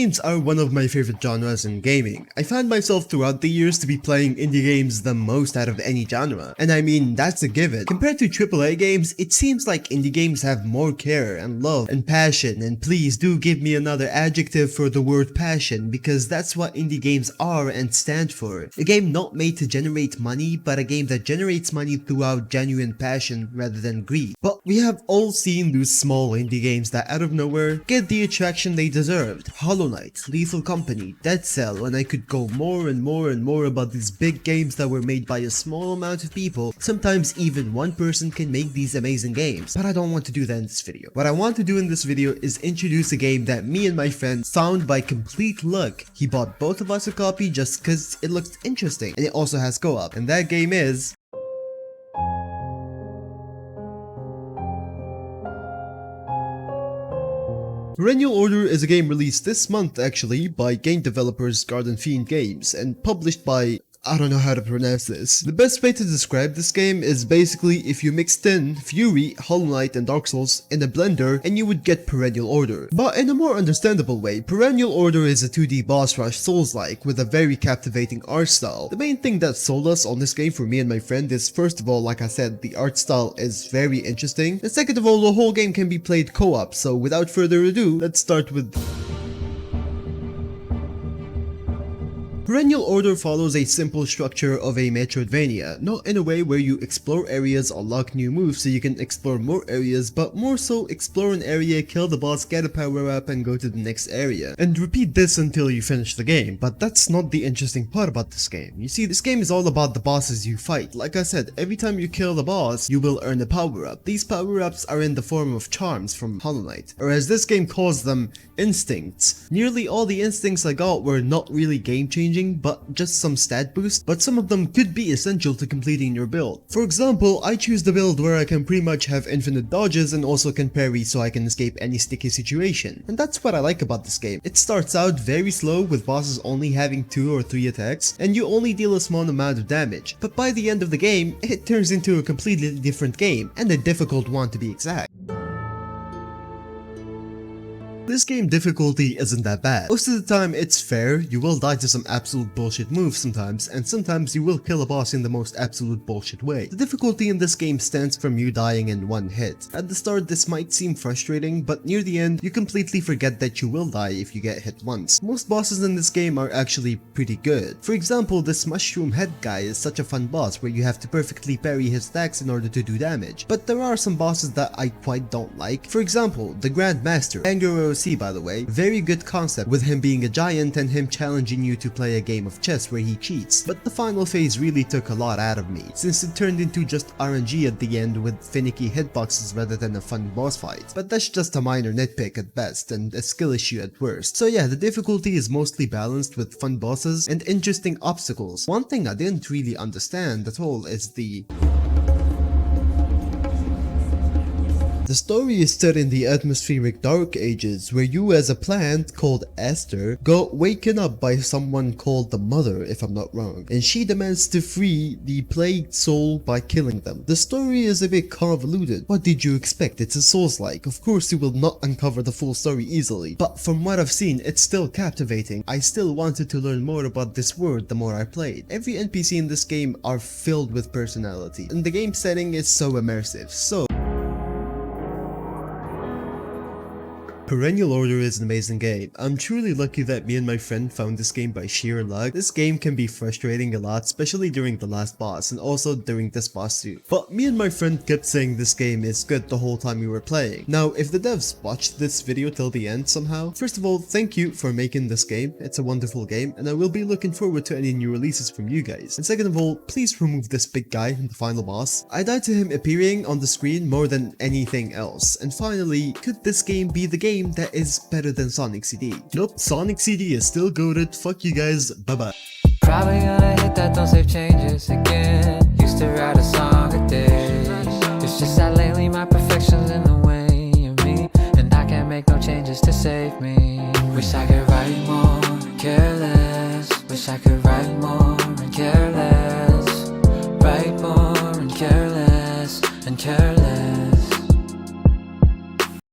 games are one of my favorite genres in gaming. I find myself throughout the years to be playing indie games the most out of any genre, and I mean that's a given. Compared to AAA games, it seems like indie games have more care and love and passion, and please do give me another adjective for the word passion because that's what indie games are and stand for. A game not made to generate money, but a game that generates money throughout genuine passion rather than greed. But we have all seen those small indie games that out of nowhere get the attraction they deserved. Hollow Knight, Lethal Company, Dead Cell, and I could go more and more about these big games that were made by a small amount of people. Sometimes even one person can make these amazing games, but I don't want to do that in this video. What I want to do in this video is introduce a game that me and my friend found by complete luck. He bought both of us a copy just cause it looked interesting, and it also has co-op, and that game is Perennial Order. Is a game released this month actually by game developers Garden Fiend Games and published by, I don't know how to pronounce this. The best way to describe this game is basically if you mixed in Fury, Hollow Knight and Dark Souls in a blender and you would get Perennial Order. But in a more understandable way, Perennial Order is a 2D boss rush Souls-like with a very captivating art style. The main thing that sold us on this game for me and my friend is, first of all, like I said, the art style is very interesting, and second of all, the whole game can be played co-op. So without further ado, let's start with Perennial Order follows a simple structure of a Metroidvania, not in a way where you explore areas, unlock new moves so you can explore more areas, but more so explore an area, kill the boss, get a power up and go to the next area. And repeat this until you finish the game, but that's not the interesting part about this game. You see, this game is all about the bosses you fight. Like I said, every time you kill the boss, you will earn a power up. These power ups are in the form of charms from Hollow Knight, or as this game calls them, instincts. Nearly all the instincts I got were not really game changing, but just some stat boost, but some of them could be essential to completing your build. For example, I choose the build where I can pretty much have infinite dodges and also can parry so I can escape any sticky situation. And that's what I like about this game. It starts out very slow with bosses only having 2 or 3 attacks and you only deal a small amount of damage, but by the end of the game, it turns into a completely different game, and a difficult one to be exact. This game difficulty isn't that bad. Most of the time it's fair, you will die to some absolute bullshit moves sometimes, and sometimes you will kill a boss in the most absolute bullshit way. The difficulty in this game stems from you dying in one hit. At the start this might seem frustrating, but near the end you completely forget that you will die if you get hit once. Most bosses in this game are actually pretty good. For example, this mushroom head guy is such a fun boss where you have to perfectly parry his attacks in order to do damage. But there are some bosses that I quite don't like. For example, the Grand Master, Angaro, by the way, very good concept with him being a giant and him challenging you to play a game of chess where he cheats, but the final phase really took a lot out of me, since it turned into just RNG at the end with finicky hitboxes rather than a fun boss fight. But that's just a minor nitpick at best and a skill issue at worst. So yeah, the difficulty is mostly balanced with fun bosses and interesting obstacles. One thing I didn't really understand at all is the story is set in the atmospheric dark ages where you as a plant called Aster got waken up by someone called the Mother, if I'm not wrong, and she demands to free the plagued soul by killing them. The story is a bit convoluted. What did you expect? It's a Souls-like. Of course you will not uncover the full story easily, but from what I've seen it's still captivating. I still wanted to learn more about this world the more I played. Every NPC in this game are filled with personality, and the game setting is so immersive. So Perennial Order is an amazing game. I'm truly lucky that me and my friend found this game by sheer luck. This game can be frustrating a lot, especially during the last boss and also during this boss too. But me and my friend kept saying this game is good the whole time we were playing. Now, if the devs watched this video till the end somehow, first of all, thank you for making this game. It's a wonderful game and I will be looking forward to any new releases from you guys. And second of all, please remove this big guy in the final boss. I died to him appearing on the screen more than anything else. And finally, could this game be the game that is better than Sonic CD? Nope, Sonic CD is still goated. Fuck you guys, bye bye. Probably gonna hit that don't save changes again. Used to write a song a day. It's just that lately my perfection's in the way of me, and I can't make no changes to save me. Wish I could write more and care less. Wish I could write more and care less. Write more and care less and care less.